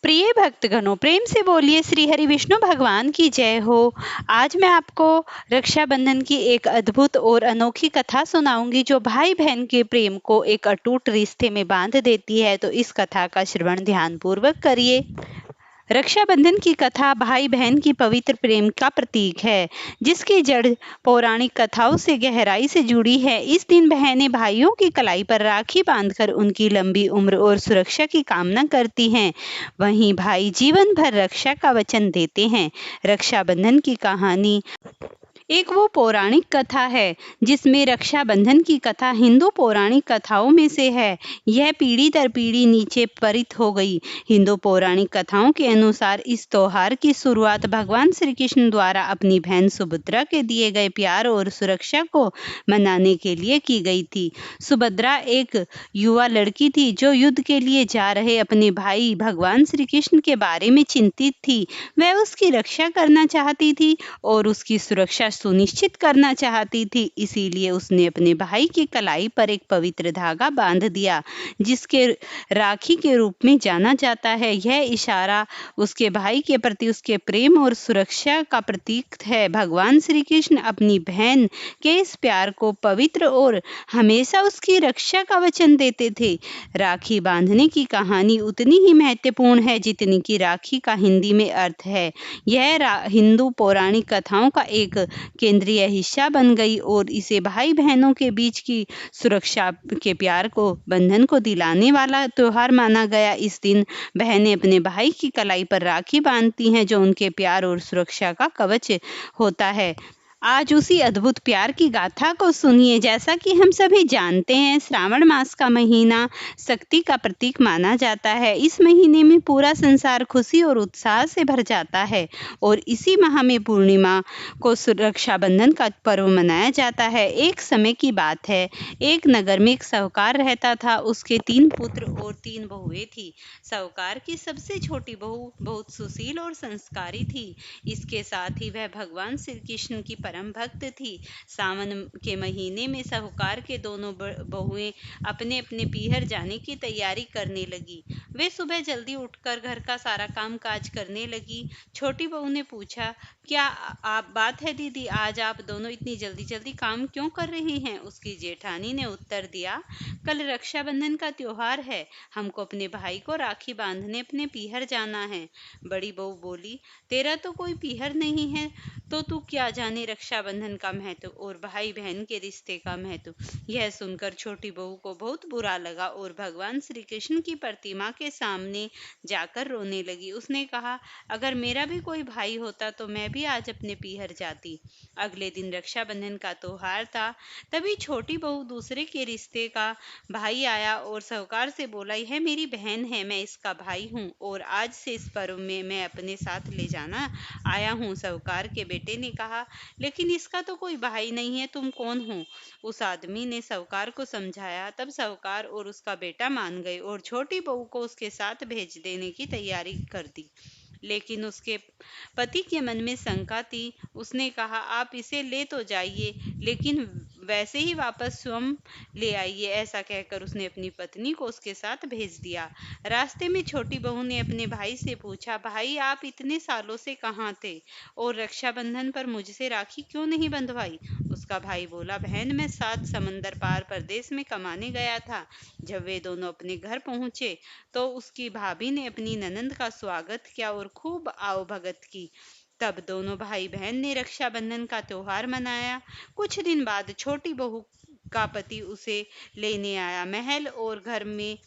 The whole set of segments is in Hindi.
प्रिय भक्तगणों, प्रेम से बोलिए श्री हरि विष्णु भगवान की जय हो। आज मैं आपको रक्षाबंधन की एक अद्भुत और अनोखी कथा सुनाऊंगी जो भाई बहन के प्रेम को एक अटूट रिश्ते में बांध देती है। तो इस कथा का श्रवण ध्यानपूर्वक करिए। रक्षाबंधन की कथा भाई बहन की पवित्र प्रेम का प्रतीक है, जिसकी जड़ पौराणिक कथाओं से गहराई से जुड़ी है। इस दिन बहनें भाइयों की कलाई पर राखी बांधकर उनकी लंबी उम्र और सुरक्षा की कामना करती हैं। वहीं भाई जीवन भर रक्षा का वचन देते हैं। रक्षाबंधन की कहानी एक वो पौराणिक कथा है जिसमें रक्षाबंधन की कथा हिंदू पौराणिक कथाओं में से है। यह पीढ़ी दर पीढ़ी नीचे परित हो गई। हिंदू पौराणिक कथाओं के अनुसार इस त्योहार की शुरुआत भगवान श्री कृष्ण द्वारा अपनी बहन सुभद्रा के दिए गए प्यार और सुरक्षा को मनाने के लिए की गई थी। सुभद्रा एक युवा लड़की थी जो युद्ध के लिए जा रहे अपने भाई भगवान श्री कृष्ण के बारे में चिंतित थी। वह उसकी रक्षा करना चाहती थी और उसकी सुरक्षा सुनिश्चित करना चाहती थी। इसीलिए उसने अपने भाई की कलाई पर एक पवित्र धागा बांध दिया, जिसके राखी के रूप में जाना जाता है। यह इशारा उसके भाई के प्रति उसके प्रेम और सुरक्षा का प्रतीक है। भगवान श्री कृष्ण अपनी बहन के इस प्यार को पवित्र और हमेशा उसकी रक्षा का वचन देते थे। राखी बांधने की कहानी उतनी ही महत्वपूर्ण है जितनी कि राखी का हिंदी में अर्थ है। यह हिंदू पौराणिक कथाओं का एक केंद्रीय हिस्सा बन गई और इसे भाई बहनों के बीच की सुरक्षा के प्यार को बंधन को दिलाने वाला त्योहार माना गया। इस दिन बहनें अपने भाई की कलाई पर राखी बांधती हैं, जो उनके प्यार और सुरक्षा का कवच होता है। आज उसी अद्भुत प्यार की गाथा को सुनिए। जैसा कि हम सभी जानते हैं, श्रावण मास का महीना शक्ति का प्रतीक माना जाता है। इस महीने में पूरा संसार खुशी और उत्साह से भर जाता है और इसी माह में पूर्णिमा को रक्षाबंधन का पर्व मनाया जाता है। एक समय की बात है, एक नगर में एक साहूकार रहता था। उसके 3 पुत्र और 3 बहुएं थी। साहूकार की सबसे छोटी बहू बहुत सुशील और संस्कारी थी। इसके साथ ही वह भगवान श्री कृष्ण की परम भक्त थी। सावन के महीने में साहूकार के दोनों बहुएं अपने अपने पीहर जाने की तैयारी करने लगी। वे सुबह जल्दी उठकर घर का सारा काम काज करने लगी। छोटी बहू ने पूछा, क्या आप बात है दीदी, आज आप दोनों इतनी जल्दी जल्दी काम क्यों कर रही हैं? उसकी जेठानी ने उत्तर दिया, कल रक्षाबंधन का त्योहार है, हमको अपने भाई को राखी बांधने अपने पीहर जाना है। बड़ी बहू बोली, तेरा तो कोई पीहर नहीं है, तो तू क्या जाने रक्षाबंधन का महत्व और भाई बहन के रिश्ते का महत्व। यह सुनकर छोटी बहू को बहुत बुरा लगा और भगवान श्री कृष्ण की प्रतिमा के सामने जाकर रोने लगी। उसने कहा, अगर मेरा भी कोई भाई होता तो मैं भी आज अपने पीहर जाती। अगले दिन रक्षाबंधन का त्योहार था। तभी छोटी बहू दूसरे के रिश्ते का भाई आया और साहूकार से बोला, यह मेरी बहन है, मैं इसका भाई हूँ और आज से इस पर्व में मैं अपने साथ ले जाना आया हूँ। साहूकार के बेटे ने कहा, लेकिन इसका तो कोई भाई नहीं है, तुम कौन हो? उस आदमी ने साहूकार को समझाया। तब साहूकार और उसका बेटा मान गए और छोटी बहू को उसके साथ भेज देने की तैयारी कर दी। लेकिन उसके पति के मन में शंका थी। उसने कहा, आप इसे ले तो जाइए, लेकिन वैसे ही वापस स्वयं ले आइए। ऐसा कहकर उसने अपनी पत्नी को उसके साथ भेज दिया। रास्ते में छोटी बहू ने अपने भाई से पूछा, भाई आप इतने सालों से कहाँ थे और रक्षाबंधन पर मुझसे राखी क्यों नहीं बंधवाई? उसका भाई बोला, बहन मैं 7 समंदर पार परदेश में कमाने गया था। जब वे दोनों अपने घर पहुंचे तो उसकी भाभी ने अपनी ननंद का स्वागत किया और खूब आवभगत की। तब दोनों भाई बहन ने रक्षाबंधन का त्योहार मनाया। कुछ दिन बाद छोटी बहू का पति उसे लेने आया। महल और घर में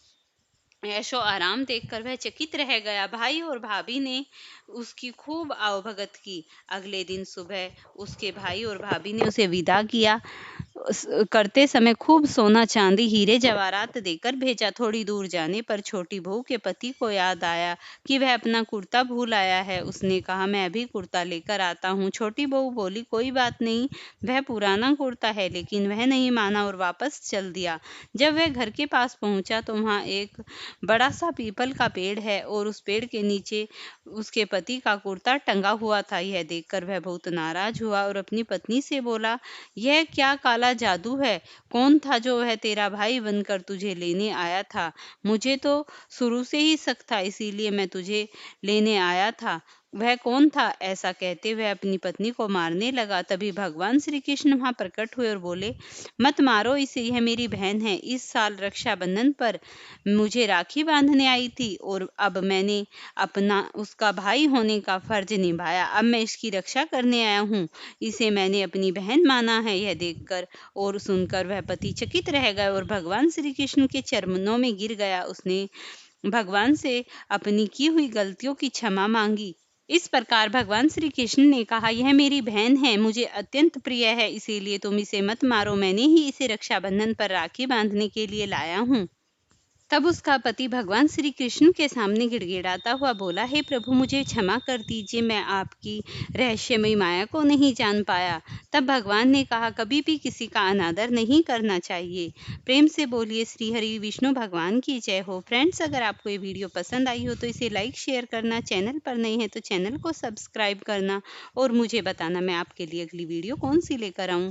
ऐशो आराम देखकर वह चकित रह गया। भाई और भाभी ने उसकी खूब आवभगत की। अगले दिन सुबह उसके भाई और भाभी ने उसे विदा किया। करते समय खूब सोना चांदी हीरे जवाहरात देकर भेजा। थोड़ी दूर जाने पर छोटी बहू के पति को याद आया कि वह अपना कुर्ता भूल आया है। उसने कहा, मैं अभी कुर्ता लेकर आता हूँ। छोटी बहू बोली, कोई बात नहीं, वह पुराना कुर्ता है। लेकिन वह नहीं माना और वापस चल दिया। जब वह घर के पास पहुंचा तो वहां एक बड़ा सा पीपल का पेड़ है और उस पेड़ के नीचे उसके पति का कुर्ता टंगा हुआ था। यह देखकर वह बहुत नाराज हुआ और अपनी पत्नी से बोला, यह क्या काला जादू है? कौन था जो वह तेरा भाई बनकर तुझे लेने आया था? मुझे तो शुरू से ही शक था, इसीलिए मैं तुझे लेने आया था। वह कौन था? ऐसा कहते हुए अपनी पत्नी को मारने लगा। तभी भगवान श्री कृष्ण वहां प्रकट हुए और बोले, मत मारो इसे, यह मेरी बहन है। इस साल रक्षाबंधन पर मुझे राखी बांधने आई थी और अब मैंने अपना उसका भाई होने का फर्ज निभाया। अब मैं इसकी रक्षा करने आया हूँ। इसे मैंने अपनी बहन माना है। यह देखकर और सुनकर वह पति चकित रह गए और भगवान श्री कृष्ण के चरणों में गिर गया। उसने भगवान से अपनी की हुई गलतियों की क्षमा मांगी। इस प्रकार भगवान श्री कृष्ण ने कहा, यह मेरी बहन है, मुझे अत्यंत प्रिय है, इसीलिए तुम इसे मत मारो। मैंने ही इसे रक्षाबंधन पर राखी बांधने के लिए लाया हूँ। तब उसका पति भगवान श्री कृष्ण के सामने गिड़गिड़ाता हुआ बोला, हे प्रभु, मुझे क्षमा कर दीजिए, मैं आपकी रहस्यमयी माया को नहीं जान पाया। तब भगवान ने कहा, कभी भी किसी का अनादर नहीं करना चाहिए। प्रेम से बोलिए श्री हरि विष्णु भगवान की जय हो। फ्रेंड्स, अगर आपको ये वीडियो पसंद आई हो तो इसे लाइक शेयर करना, चैनल पर नए हैं तो चैनल को सब्सक्राइब करना और मुझे बताना मैं आपके लिए अगली वीडियो कौन सी लेकर आऊँ।